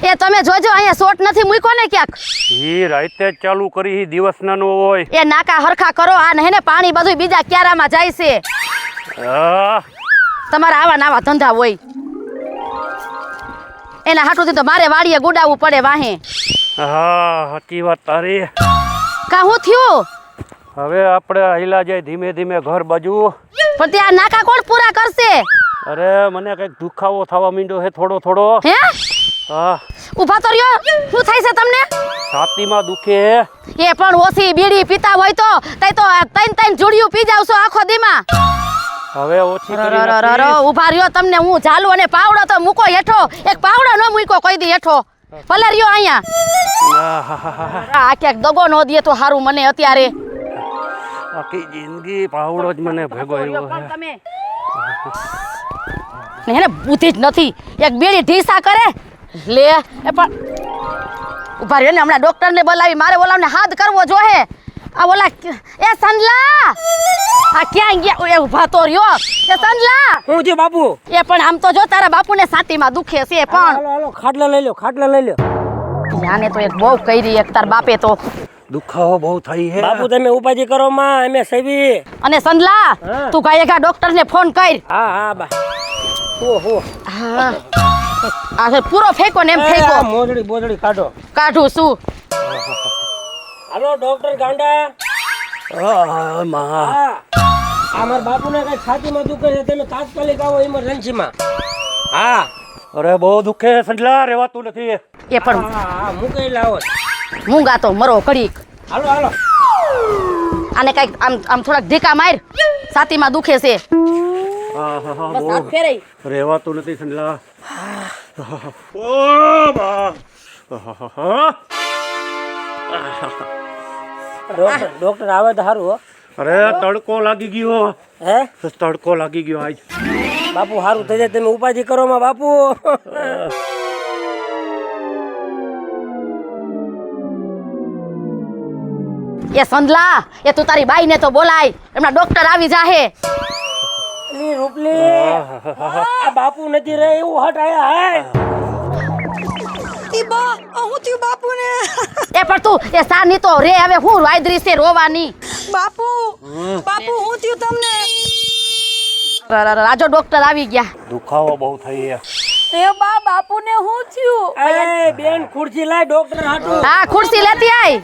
એ તમે જોજો અહીંયા શોટ નથી મૂક્યો ને ક્યાંક ઈ રાતે જ ચાલુ કરી દિવસના નો હોય એ નાકા હરખા કરો આ ને પાણી બધું બીજા ક્યારામાં જાય છે તમારા આવા નાવા ધંધા હોય એના હાટુથી તો મારે વાડીએ ગુડાવવું પડે વાહે હા સાચી વાત તારી કા હું થયું હવે આપણે હિલા જાય ધીમે ધીમે ઘર બાજુ પણ ત્યાં નાકા કોણ પૂરા કરશે અરે મને કઈક દુખાવો થવા માંડ્યો છે થોડો થોડો હે હા ઊભા તો રહ્યો શું થાય છે તમને છાતીમાં દુખે એ પણ ઓછી બીડી પીતા હોય તો તઈ તો ત્રણ જોડિયું પી જાવ છો આખો દીમાં હવે ઓછી કરી નાખી. ઊભા રહ્યો તમને હું ઝાલુ અને પાવડો તો મૂકો હેઠો એક પાવડો ન મૂકો કોઈ દી હેઠો ભલે રહ્યો અહીંયા આ ક્યાંક દગો ન દે તો સારું મને અત્યારે આખી જિંદગી પાવડો જ મને ભેગો આવ્યો છે તમે ને બુદ્ધિ જ નથી એક બીડી ઢીસા કરે લે એ પણ ઉભા રહ્યો ને હમણાં ડોક્ટરને બોલાવી મારે બોલાવને હાથ કરવો જોહે આ બોલા એ સંદલા આ ક્યાં ગયા એ ઉભા તો રહ્યો એ સંદલા હું છે બાપુ એ પણ આમ તો જો તારા બાપુને છાતીમાં દુખે છે પણ હાલો હાલો ખાટલા લઈ લો જાને તો એક બહુ કરી એક તાર બાપે તો દુખાવો બહુ થઈ છે બાપુ તમે ઉપાજી કરો માં અમે સેવી અને સંદલા તું ગાયકા ડોક્ટરને ફોન કર હા બા ઓહો હા આ પૂરો ફેંકો ને એમ ફેંકો મોજડી બોજડી કાઢો કાઢું શું હાલો ડોક્ટર ગાંડા માં હા આ મારા બાપુને કઈ છાતીમાં દુખે છે તમે તાત્કાલિક આવો ઇમરજન્સીમાં હા અરે બહુ દુખે સંજલા રેવાતું નથી એ પણ હા મૂકી લાવો મૂંગા તો મરો ઘડીક હાલો આને કઈક આમ થોડાક ઢીકા માર છાતીમાં દુખે છે બસ હાથ ફેરાઈ રેવાતું નથી સંજલા ઓ બા ડોક્ટર આવે તો સારું હો અરે તડકો લાગી ગયો હે તડકો લાગી ગયો આજ બાપુ સારું થઈ જાય તમે ઉપાધિ કરો માં બાપુ એ સંદલા એ તું તારી બાઈ ને તો બોલાય એમના ડોક્ટર આવી જાહે લી રૂપલી આ બાપુ નથી રહે એવું હટ આયા હાય ઈ બા હું થયું બાપુને એ પણ તું એ સાની તો રે હવે હું વાયદરી છે રોવાની બાપુ હું થયું તમને રાજો ડોક્ટર આવી ગયા દુખાવો બહુ થઈ છે એ બા બાપુને હું થયું એ બેન ખુરશી લાય ડોક્ટર હાટુ હા ખુરશી લેતી આય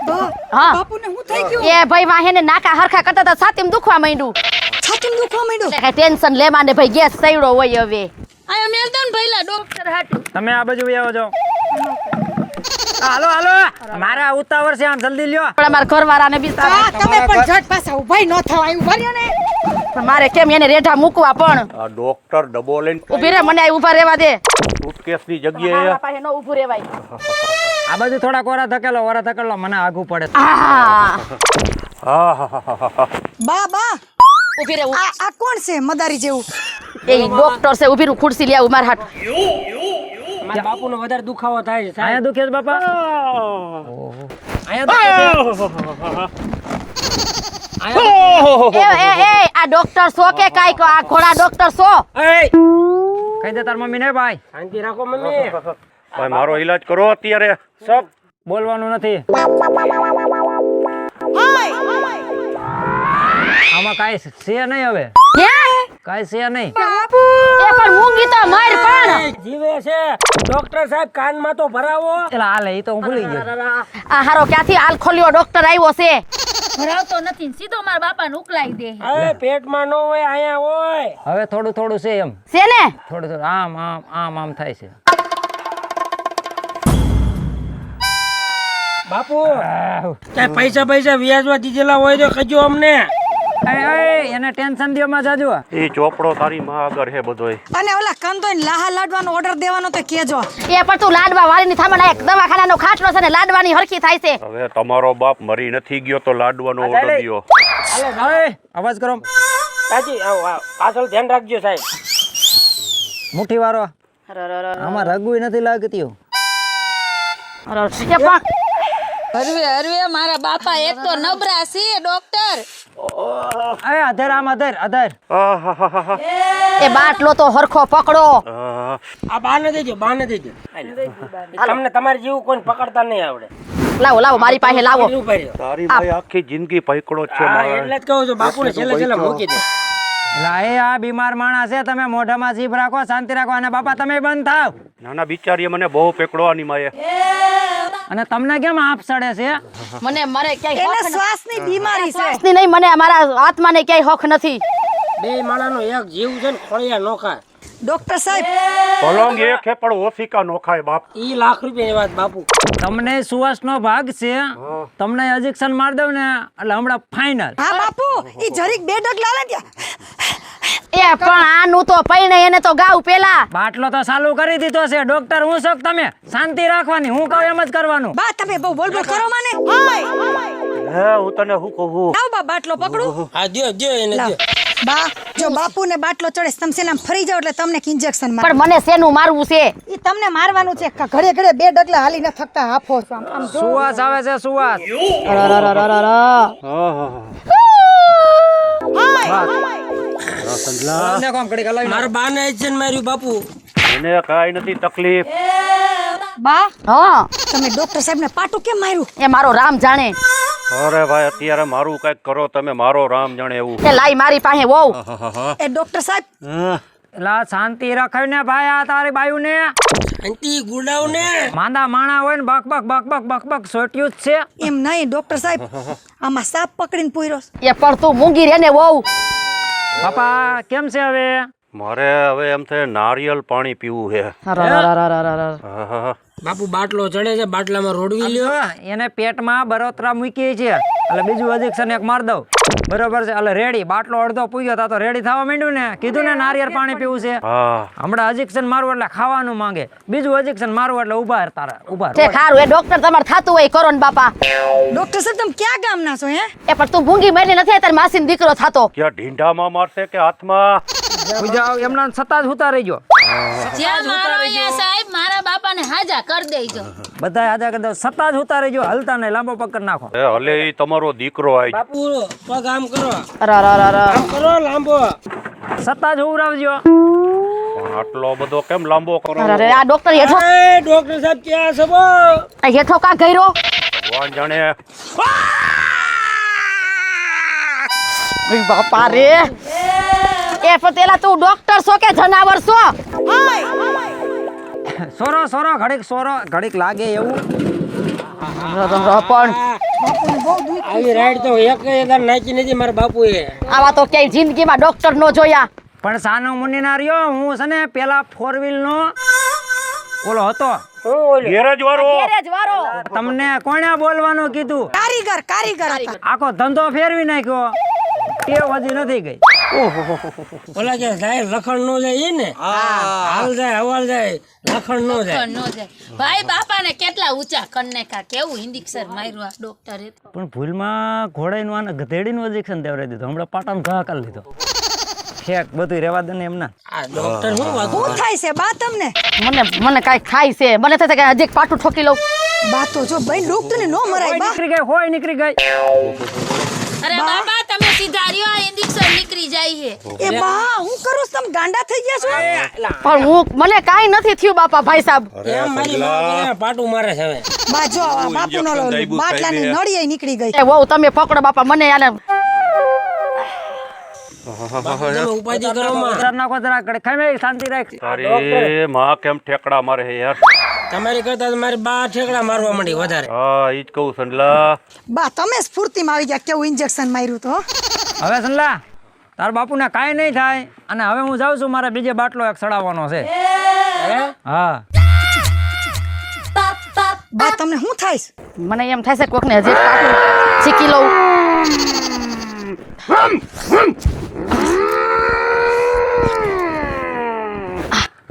બા હા બાપુને હું થઈ ગયું એ ભાઈ વાહેને નાકા હરખા કરતા હતા છાતીમાં દુખવા માંડ્યું છાતીમાં દુખવા માંડ્યું કઈ ટેન્શન લેવા ને ભાઈ ગેસ સડ્યો હોય હવે આયો મેલદન ભઈલા ડોક્ટર હાટુ તમે આ બાજુ આવો છો હાલો મારા ઉતાવળ છે આમ જલ્દી લ્યો પણ અમારા ઘરવાળાને બી તમે પણ ઝટ પાછા ઉભાઈ ન થવાય ઉભા રહ્યો ને પણ મારે કેમ એને રેઢા મૂકવા પણ આ ડોક્ટર ડબો લઈને ઊભી રે મને ઉભા રહેવા દે સુટકેસની જગ્યાએ મારા પાસે નો ઊભું રહેવાય આ બાજુ થોડાક ઓરા ધકેલો મને આગું પડે બા ઊભી રે આ કોણ છે મદારી જેવું એ ડોક્ટર છે ઊભી રું ખુરશી લે આવું મારા હાથ મારા બાપુનો વધારે દુખાવો થાય છે આયા દુખે છે બાપા આયા દુખે એ આ ડોક્ટર છો કે કાઈ આ ઘોડા ડોક્ટર છો એ કહી દે તાર મમ્મી ને ભાઈ શાંતિ રાખો મમ્મી ભાઈ મારો ઈલાજ કરો અત્યારે સબ બોલવાનું નથી આમાં કાઈ છે નહીં હવે હે કાઈ છે નહીં એ પણ મૂંગી તો માર પણ જીવે છે ડોક્ટર સાહેબ કાનમાં તો ભરાવો એલા હાલે ઈ તો હું ભૂલી ગયો આ હારો ક્યાંથી હાલ ખોલ્યો ડોક્ટર આવ્યો છે ભરાવતો નથી સીધો મારા બાપાને ઉકલાઈ દે એ પેટમાં નો હોય આયા હોય હવે થોડું છે એમ છે ને થોડું આમ થાય છે બાપુ કે પૈસા વ્યાજવા દીધેલા હોય તો કજો અમને એને ટેન્શન દયો માં જાજો એ ચોપડો તારી માં આગળ હે બધોય અને ઓલા કંદોય લાહા લાડવાનો ઓર્ડર દેવાનો તો કેજો એ પણ તું લાડવા વાળીની થામણ એક દવાખાનાનો ખાટલો છે ને લાડવાની હરખી થાય છે હવે તમારો બાપ મરી નથી ગયો તો લાડવાનો ઓર્ડર દ્યો હાલે ભાઈ અવાજ કરો સાજી આવ પાછળ ધ્યાન રાખજો સાહેબ મુઠ્ઠી વાળો આમાં રગુય નથી લાગતી એ પણ હરવે મારા બાપા એક તો નબળા છે ડોક્ટર અધર એ બાટલો તો હરખો પકડો આ બાને દેજો તમને તમારે જેવું કોઈ પકડતા નહીં આવડે. લાવો લાવો મારી પાસે લાવો. ઉભા રહ્યો. તારી ભાઈ આખી જિંદગી પૈકડો જ છે હા, મારે. એટલે જ કહું છું બાપુને છેલ્લે છેલ્લે મૂકી દે. એટલે એ આ બીમાર માણસ છે, તમે મોઢામાં જીભ રાખો, શાંતિ રાખો. અને બાપા તમે બંધ થાવ. નાના બિચારીએ મને બહુ પેકડવાની માએ. અને તમને કેમ આપ સડે છે? મને મરે ક્યાંય એને હક નથી. શ્વાસની બીમારી છે. શ્વાસની નહીં, મને મારા આત્માને ક્યાંય હક નથી. બે માણાનો એક જીવ છે ને ખોળિયા નોખા. ડોક્ટર સાહેબ પલંગ એક હે પણ ઓસિકા નો ખાય બાપ. ઈ લાખ રૂપિયાની વાત બાપુ. તમને સુવાસનો ભાગ છે, તમને ઇન્જેક્શન માર દઉં ને એટલે હમણાં ફાઇનલ. હા બાપુ ઈ જરીક બે ડગલા લે ત્યાં. એ પણ આનું તો પૈણે એને તો ગાવ પેલા. બાટલો તો ચાલુ કરી દીધો છે. ડોક્ટર હું શોખ, તમે શાંતિ રાખવાની, હું કહું એમ જ કરવાનું. બા તમે બહુ બોલ બોલ કરો મને. હે હું તને શું કહું? લાવ બા બાટલો પકડું. હા દ્યો એને લાવ. દ્યો. બા જો બાપુને બાટલો ચડે તમે સેનામ ફરી જાવ એટલે તમને ઇન્જેક્શન માર. પણ મને શેનું મારવું છે? ઈ તમને મારવાનું છે. ઘડે ઘડે બે ડગલા હાલી ન થકતા હાફો છો આમ જો. સુવાસ આવે છે, સુવાસ. ને કોમ ઘડીક હલાવી નાખો. મારા બાને એક્શન માર્યું બાપુ. એને કાંઈ નથી તકલીફ. બા હા, તમે ડોક્ટર સાહેબને પાટું કેમ માર્યું? એ મારો રામ જાણે. અરે ભાઈ અત્યારે મારું કઈક કરો તમે, મારો રામ જાણે એવું. એ લાઈ મારી પાસે વહુ. એ ડોક્ટર સાહેબ એલા શાંતિ રખાય ને ભાઈ, આ તારી બાયુ ને અંતી ગુડાવ ને. માંદા માણા હોય ને બક બક બક બક બક બક સોટ્યું જ છે. એમ નહીં ડોક્ટર સાહેબ આમાં સાપ પકડીને પૂર્યો. એ પણ તું મૂંગી રે ને વહુ. બાપા કેમ છે હવે? મારે હવે એમ થાય નારિયેલ પાણી પીવું છે. આહાહા. બાપુ બાટલો ચડે છે, બાટલામાં રોડવી લ્યો. એને પેટમાં બરોતરા મૂકી છે એટલે બીજું ઇન્જેક્શન એક માર દઉં. બરોબર છે, એટલે રેડી. બાટલો અડધો પૂગ્યો તા તો રેડી થવા માંડ્યું ને. કીધું ને નારિયેળ પાણી પીવું છે. હા હમણાં ઇન્જેક્શન મારવું એટલે ખાવાનું માંગે, બીજું ઇન્જેક્શન મારવું એટલે ઉભા તારા ઉભા. તે ખારું એ ડોક્ટર તમારે થાતું હોય કરો ને બાપા. ડોક્ટર સાહેબ તમે ક્યાં ગામના છો હે? એ પણ તું મૂંગી મરી નથી, તારી માસીનો દીકરો થાતો. ક્યાં ઢીંઢામાં મારશે કે હાથમાં? એમના સત્તા જ ઉતારી જો. જ્યાં મારો અહીંયા સાહેબ મારા બાપાને હાજા કરી દેજો. બધા હાજા કરી દો, સત્તા જ ઉતારી જો. હલતા નહીં, લાંબો પગ કરી નાખો. એ હલે ઈ તમારો દીકરો આઈ. બાપુ પગ આમ કરો. અરે આમ કરો લાંબો. સત્તા જ ઉવરાવજો. પણ આટલો બધો કેમ લાંબો કરો? અરે આ ડોક્ટર હેઠો એ ડોક્ટર સાહેબ ક્યાં છો બો? આ હેઠો કા ગયરો? ભગવાન જાણે. ઓય બાપા રે. એ પટેલા તું ડોક્ટર છો કે જનાવર છો? સોરો સોરો ઘડીક સોરો ઘડીક લાગે એવું. પણ આવી રાઈડ તો એક હજાર નાખી નથી મારા બાપુએ. આવા તો ક્યાંય જિંદગીમાં ડોક્ટર નો જોયા. પણ સાનો મુનિ ના રહ્યો. હું છે ને પેલા 4 વ્હીલ નો ઓલો હતો ગેરેજ વાળો. ગેરેજ વાળો. તમને કોણે બોલવાનું કીધું? કારીગર હતા. આખો ધંધો ફેરવી નાખ્યો, ટેવ હજી નથી ગઈ. ઓલા કે સાહેબ લખણ નો જાય ને. હાલ જાય હવાલ જાય લખણ નો જાય. ન જાય ભાઈ બાપાને કેટલા ઊંચા કન્ને કા કેવું હિન્દીક્ષર માર્યું આ ડોક્ટરે. પણ ભૂલમાં ઘોડાઈનું આને ગધેડીનું ઇન્જેક્શન દેવડાવી દીધું. હમણાં પાટાનો ઘા કરી લીધો. ફેક બધું રેવા દે ને એમના. આ ડોક્ટર શું વાત શું થાય છે બા તમને? મને કાઈ થાય છે. મને થાય છે કે હજી એક પાટું ઠોકી લઉં. બા તો જો ભાઈ ડોક્ટર ને નો મરાય બા. નીકળી ગઈ હોય, નીકળી ગઈ. અરે બાબા તમે સીધા રહ્યો આ હિન્દીક્ષર નીકળી જાય છે. એ બા હું કરું તમે ગાંડા થઈ ગયા છો? પણ મને કાઈ નથી થયું બાપા ભાઈ સાહેબ. એમ મારી માં પાટું મારે છે હવે. બા જો આ બાપુનો બાટલાની નળીએ નીકળી ગઈ. એ વહુ તમે પકડો બાપા મને આને. તમે ઉપાધિ કરો માં. ઉતાર નાખો જરા ઘડીક. ખાઈ શાંતિ રાખ. તારી માં કેમ ઠેકડા મારે છે યાર? તમારી કરતા તો મારી બા ઠેકડા મારવા માંડી વધારે. હા ઈ જ કહું સંડલા. બા તમે સ્ફૂર્તિમાં આવી ગયા કેવું ઇન્જેક્શન માર્યું તો. હવે સનલા તાર બાપુને કાંઈ નહીં થાય. અને હવે હું જાઉં છું, મારે બીજે બાટલો એક સડાવવાનો છે. હા બા તમને શું થાય છે? મને એમ થાય છે કોકને હજી એક પાટું શીખી લઉં.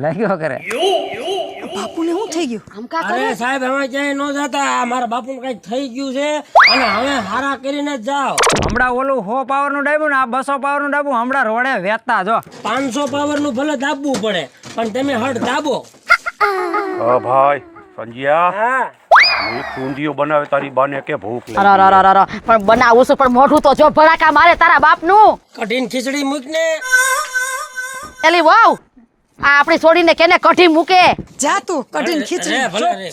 લાગ્યો કરે. બાપુને શું થઈ ગયું? અરે સાહેબ હવે ક્યાંય નો જતા. મારા બાપુ કઈક થઈ ગયું છે અને હવે હારા કરીને જ જાઓ. હમણાં ઓલું 100 પાવર નું ડાબુ ને આ 200 પાવર નું ડાબુ હમણાં રોડે વેચતા જો. 500 પાવર નું ભલે દાબવું પડે પણ તમે હટ દાબો. હા ભાઈ સંજ્યા, હા હું કુંડિયો બનાવે તારી બાને કે ભૂખ અરે લાગી. અરે અરે અરે પણ બનાવું છું પણ મોઢું તો જો ભડાકા મારે તારા બાપનું. કઠિન ખીચડી મૂક ને. એલી વહુ આ આપણી છોડીને કેને કઢી મૂકે જા તું કઢીને રે ખીચડી ભલે રે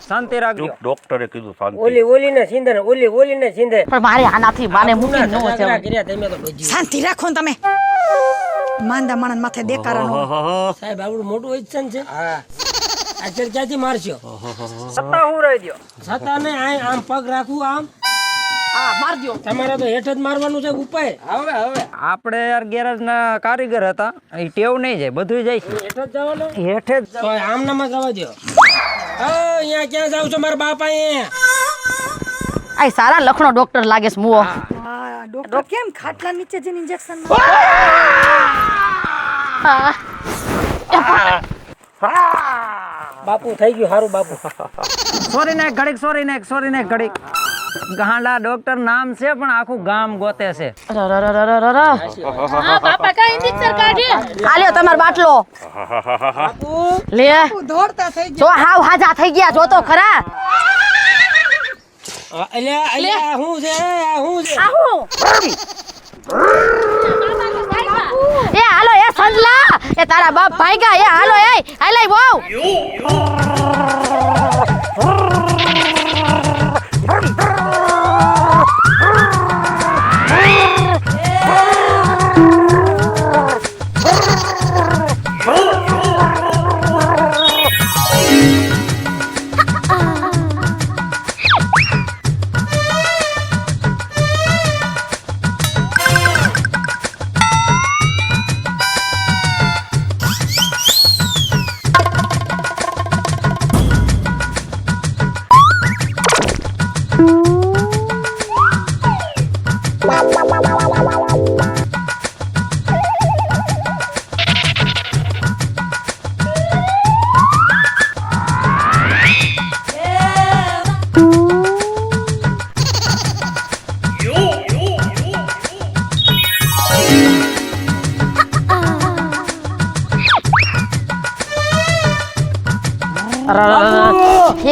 શાંતિ રાખજો. ડોક્ટરે કીધું શાંતિ. ઓલી ને સિંધે ને ઓલી ને સિંધે પણ મારે આનાથી માને મૂકી ન ઝઘડા જવાય. કર્યા તમે તો બધી. શાંતિ રાખો ને તમે માંદા માણસ માથે દેકારાનો સાહેબ આવડું મોટું ઇચ્છન છે અત્યારે ક્યાંથી મારશો સત્તા હું રહી દ્યો. છતાં ને આમ પગ રાખવું આમ હા માર દ્યો. તમારે તો હેઠ જ મારવાનું છે ઉપાય આપણે યાર ગેરેજ ના કારીગર હતા એ ટેવ નહીં જાય બધું જાય છે હેઠ જ જવાનું હેઠે જ તો આમ નામાં જવા દો અહીંયા ક્યાં જાવ છો મારા બાપા અહીંયા આ સારા લખણો ડોક્ટર લાગે છે મુઓ. હા ડોક્ટર કેમ ખાટલા નીચે જઈને ઇન્જેક્શન હા. બાપુ થઈ ગયું સારું બાપુ સોરી ને ઘડીક ગાંડા ડોક્ટર નામ છે પણ આખું ગામ ગોતે છે. હા બાપા કા ઇન્જેક્શન કાઢે આલ્યો તમારો બાટલો લે દોડતા થઈ જો હાવ હાજા થઈ ગયા જો તો ખરા. અલ્યા હું છે એ હાલો એ સંજલા એ તારા બાપ ભાઈગા એ હાલો એ હાલે બહુ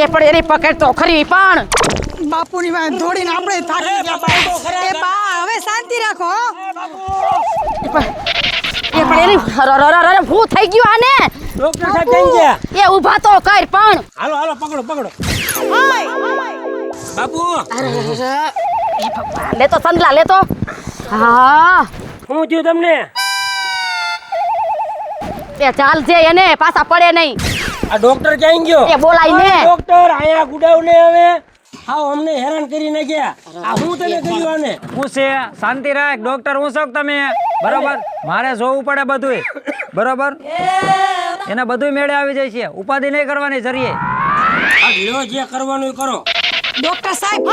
એ પણ એની પકડ તો ખરી પણ બાપુની વાંહે દોડીને આપણે થાકી ગયા એ બા હવે શાંતિ રાખો હો. એ પણ એની હું થઈ ગયું આને ડોક્ટર સાહેબ કેમ ગયા એ ઊભા તો કર પણ હાલો પકડો બાપુ લેતો સંદલા લેતો હા શું થયું તમને એ ચાલજે એને પાછા પડે નહીં આ ડોક્ટર ક્યાં ગયો એ બોલાય ને ડોક્ટર આયા ગુડાવ ને હવે હાવ અમને હેરાન કરી નાખ્યા આ હું તને કર્યું આને હું છે શાંતિ રાખ ડોક્ટર હું છો તમે બરોબર મારે જોવું પડે બધુંય બરોબર એને બધુંય મેળે આવી જાય છે ઉપાધિ નહીં કરવાની જરીએ આ લ્યો જે કરવાનું એ કરો ડોક્ટર સાહેબ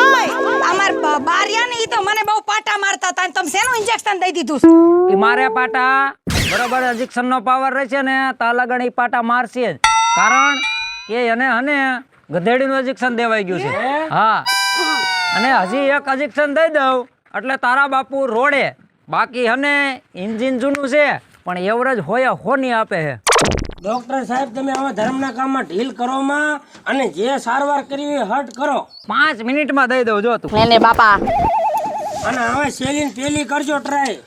અમાર બારિયા ને ઈ તો મને બહુ પાટા મારતા હતા અને તમે શેનું ઇન્જેક્શન દઈ દીધું એ મારે પાટા બરોબર ઇન્જેક્શન નો પાવર રહેશે ને તાલાગણ ઈ પાટા મારશે જ કારણ કે એને હને ગધેડીનું ઇન્જેક્શન દેવાઈ ગયું છે હા અને હજી એક ઇન્જેક્શન દઈ દઉં એટલે તારા બાપુ રોડે બાકી હને ઇન્જિન જૂનું છે પણ એવરેજ હોય હોની આપે છે ડોક્ટર સાહેબ તમે આવા ધર્મના કામમાં ઢીલ કરોમાં અને જે સારવાર કરવી હોય હટ કરો 5 મિનિટમાં દઈ દઉં જો તું એને બાપા અને હવે સેલીન પેલી કરજો ટ્રાય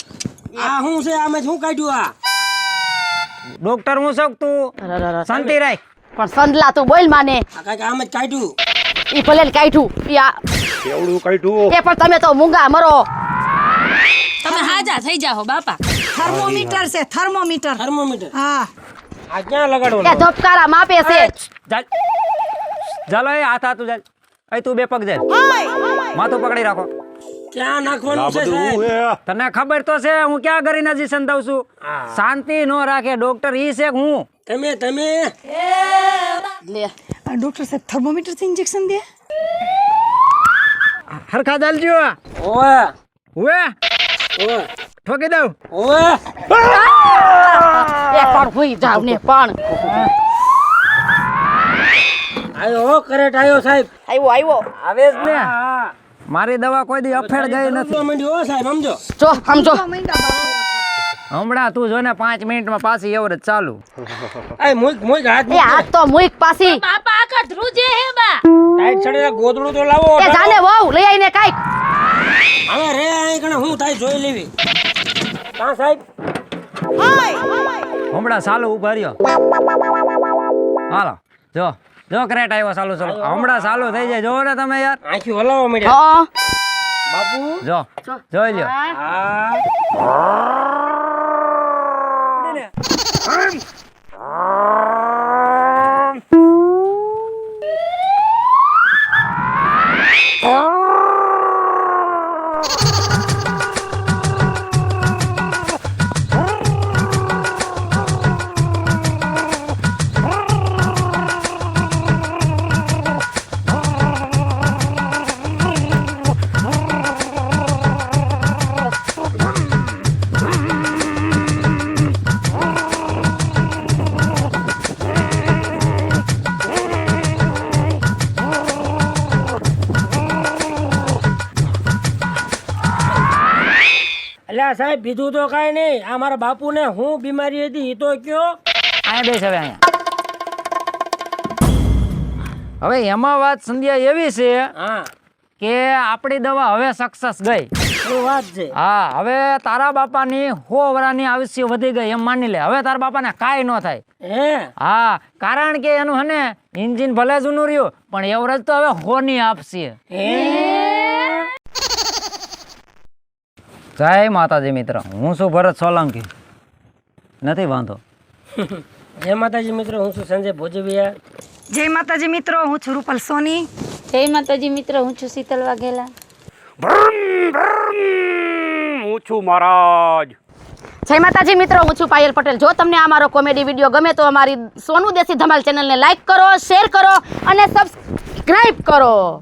આ શું છે આમે શું કાઢ્યું આ ડોક્ટર હું શોખ તું શાંતિ રાખ પણ સંદલા તું બોલ માને આ કાંઈક આમ જ કાઢ્યું ઈ ભલે કાઢ્યું ઈ આ એવડું કાઢ્યું એ પણ તમે તો મૂંગા મરો તમે હાજા થઈ જાઓ બાપા થર્મોમીટર છે થર્મોમીટર થર્મોમીટર હા આ ક્યાં એ લગાડવાનું ધબકારા માપે છે ચાલો એ હાથ હાથ ચાલ અહીં તું બે પગ જાય માથું પકડી રાખો ક્યાં નાખવાનું આ છે બધું સાહેબ હું હે તને ખબર તો છે હું ક્યાં કરીને ઇન્જેક્શન દઉં છું શાંતિ નો રાખે ડોક્ટર ઈ છે કે હું તમે લે ડોક્ટર સાહેબ થર્મોમીટર થી ઇન્જેક્શન દે હરખા ચાલજો ઓવે હુએ ઓવે ઠોકી દઉં ઓવે એ પણ હુઈ જાવ ને પણ આયો કરેક્ટ આયો સાહેબ આવ્યો આવે જ ને મારી દવા કોઈ દી અફેડ ગઈ નથી સમજવા માંડ્યો હો સાહેબ સમજો જો સમજો હમણાં તું જો ને 5 મિનિટમાં પાછી એવરેજ ચાલુ આ મુઈક હાથ એ હાથ તો મુઈક પાછી બાપા આખા ધ્રુજે હે બા ટાઈટ ચડેલા ગોદડું તો લાવો એ જાને વહુ લઈ આવીને કાઈક હવે રે અહીં કણે હું થાય જોઈ લેવી કાં સાહેબ હમણાં ચાલુ ઉભા રહ્યો. હાલો જો જો ક્રેટ આવ્યો ચાલુ ચાલુ હમણાં ચાલુ થઈ જાય જોવો ને તમે યાર. આખી હલાવવા માંડ્યા હા બાપુ. જો જોઈ લ્યો. હા અલ્યા સાહેબ બીજું તો કાંઈ નહીં. આ મારા બાપુને હું બીમારી હતી એ તો કયો. અહીંયા બેસ હવે અહીંયા. હવે એમાં વાત સંધ્યા એવી છે હા કે આપણી દવા હવે સક્સેસ ગઈ. શું વાત છે. હા હવે તારા બાપાની 100 વર્ષની આયુષ્ય વધી ગઈ એમ માની લે. હવે તારા બાપાને કાંઈ ન થાય. હે હા કારણ કે એનું હે ને એન્જિન ભલે જૂનું રહ્યું પણ એવરેજ તો હવે 100 ની આપશે. જય માતાજી મિત્ર, હું છું ભરત સોલંકી. નથી વાંધો. જય માતાજી મિત્રો, હું છું સંજય ભોજવિયા. જય માતાજી મિત્રો, હું છું રૂપલ સોની. જય માતાજી મિત્ર, હું છું શીતલ વાઘેલા. હું છું મહારાજ. જય માતાજી મિત્રો, હું છું પાયલ પટેલ. જો તમને આ મારો કોમેડી વિડીયો ગમે તો અમારી સોનુ દેશી ધમાલ ચેનલને લાઈક કરો, શેર કરો અને સબસ્ક્રાઇબ કરો.